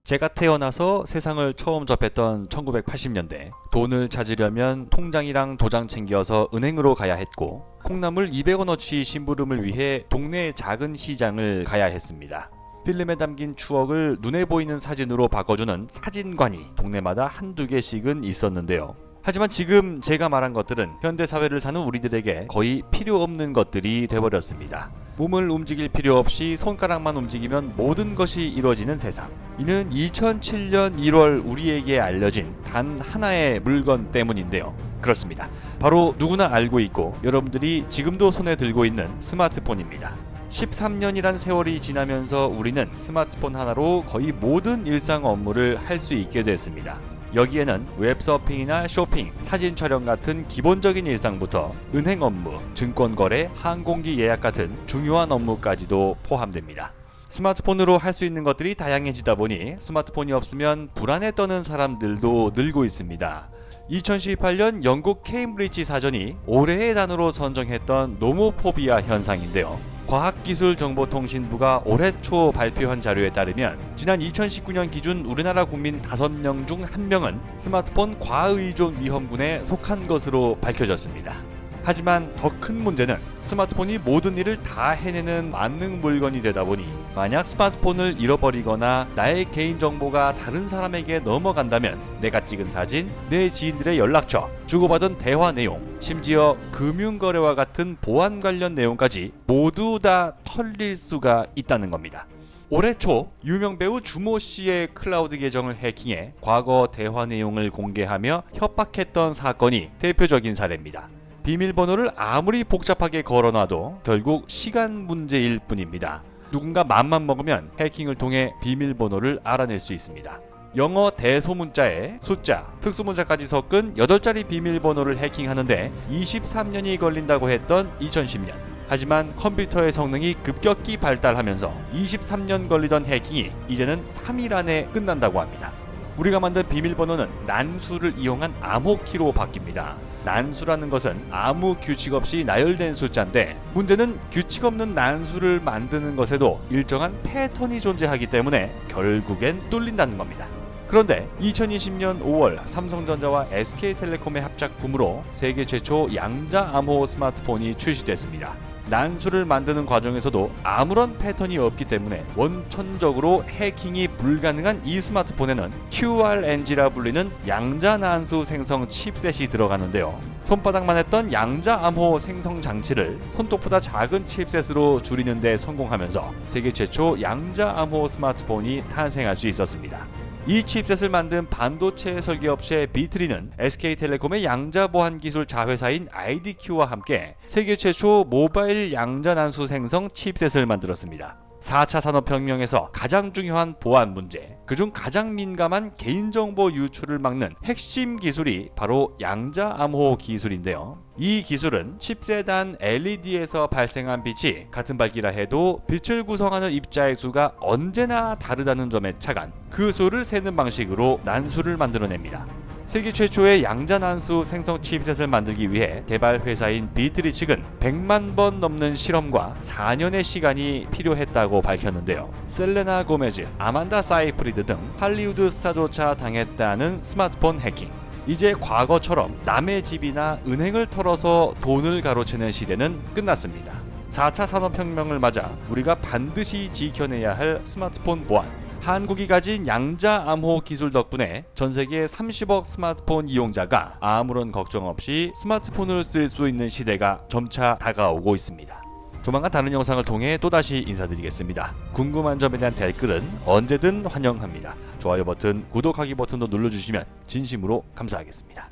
제가 태어나서 세상을 처음 접했던 1980년대, 돈을 찾으려면 통장이랑 도장 챙겨서 은행으로 가야 했고, 콩나물 200원어치 심부름을 위해 동네 작은 시장을 가야 했습니다. 필름에 담긴 추억을 눈에 보이는 사진으로 바꿔주는 사진관이 동네마다 한두 개씩은 있었는데요. 하지만 지금 제가 말한 것들은 현대사회를 사는 우리들에게 거의 필요 없는 것들이 돼버렸습니다. 몸을 움직일 필요 없이 손가락만 움직이면 모든 것이 이루어지는 세상. 이는 2007년 1월 우리에게 알려진 단 하나의 물건 때문인데요. 그렇습니다. 바로 누구나 알고 있고 여러분들이 지금도 손에 들고 있는 스마트폰입니다. 13년이란 세월이 지나면서 우리는 스마트폰 하나로 거의 모든 일상 업무를 할 수 있게 됐습니다. 여기에는 웹서핑이나 쇼핑, 사진 촬영 같은 기본적인 일상부터 은행 업무, 증권 거래, 항공기 예약 같은 중요한 업무까지도 포함됩니다. 스마트폰으로 할 수 있는 것들이 다양해지다 보니 스마트폰이 없으면 불안에 떠는 사람들도 늘고 있습니다. 2018년 영국 케임브리지 사전이 올해의 단어로 선정했던 노모포비아 현상인데요. 과학기술정보통신부가 올해 초 발표한 자료에 따르면 지난 2019년 기준 우리나라 국민 5명 중 1명은 스마트폰 과의존 위험군에 속한 것으로 밝혀졌습니다. 하지만 더 큰 문제는 스마트폰이 모든 일을 다 해내는 만능 물건이 되다 보니 만약 스마트폰을 잃어버리거나 나의 개인정보가 다른 사람에게 넘어간다면 내가 찍은 사진, 내 지인들의 연락처, 주고받은 대화 내용, 심지어 금융거래와 같은 보안 관련 내용까지 모두 다 털릴 수가 있다는 겁니다. 올해 초 유명 배우 주모 씨의 클라우드 계정을 해킹해 과거 대화 내용을 공개하며 협박했던 사건이 대표적인 사례입니다. 비밀번호를 아무리 복잡하게 걸어놔도 결국 시간 문제일 뿐입니다. 누군가 맘만 먹으면 해킹을 통해 비밀번호를 알아낼 수 있습니다. 영어 대소문자에 숫자, 특수문자까지 섞은 8자리 비밀번호를 해킹하는데 23년이 걸린다고 했던 2010년. 하지만 컴퓨터의 성능이 급격히 발달하면서 23년 걸리던 해킹이 이제는 3일 안에 끝난다고 합니다. 우리가 만든 비밀번호는 난수를 이용한 암호키로 바뀝니다. 난수라는 것은 아무 규칙 없이 나열된 숫자인데 문제는 규칙 없는 난수를 만드는 것에도 일정한 패턴이 존재하기 때문에 결국엔 뚫린다는 겁니다. 그런데 2020년 5월 삼성전자와 SK텔레콤의 합작품으로 세계 최초 양자 암호 스마트폰이 출시됐습니다. 난수를 만드는 과정에서도 아무런 패턴이 없기 때문에 원천적으로 해킹이 불가능한 이 스마트폰에는 QRNG라 불리는 양자 난수 생성 칩셋이 들어가는데요. 손바닥만 했던 양자 암호 생성 장치를 손톱보다 작은 칩셋으로 줄이는 데 성공하면서 세계 최초 양자 암호 스마트폰이 탄생할 수 있었습니다. 이 칩셋을 만든 반도체 설계업체 비트리는 SK텔레콤의 양자 보안 기술 자회사인 IDQ와 함께 세계 최초 모바일 양자 난수 생성 칩셋을 만들었습니다. 4차 산업혁명에서 가장 중요한 보안 문제, 그중 가장 민감한 개인정보 유출을 막는 핵심 기술이 바로 양자 암호 기술인데요. 이 기술은 칩셋 안 LED에서 발생한 빛이 같은 밝기라 해도 빛을 구성하는 입자의 수가 언제나 다르다는 점에 착안, 그 수를 세는 방식으로 난수를 만들어냅니다. 세계 최초의 양자 난수 생성 칩셋을 만들기 위해 개발 회사인 비트리 측은 100만 번 넘는 실험과 4년의 시간이 필요했다고 밝혔는데요. 셀레나 고메즈, 아만다 사이프리드 등 할리우드 스타조차 당했다는 스마트폰 해킹. 이제 과거처럼 남의 집이나 은행을 털어서 돈을 가로채는 시대는 끝났습니다. 4차 산업혁명을 맞아 우리가 반드시 지켜내야 할 스마트폰 보안. 한국이 가진 양자 암호 기술 덕분에 전 세계 30억 스마트폰 이용자가 아무런 걱정 없이 스마트폰을 쓸 수 있는 시대가 점차 다가오고 있습니다. 조만간 다른 영상을 통해 또다시 인사드리겠습니다. 궁금한 점에 대한 댓글은 언제든 환영합니다. 좋아요 버튼, 구독하기 버튼도 눌러주시면 진심으로 감사하겠습니다.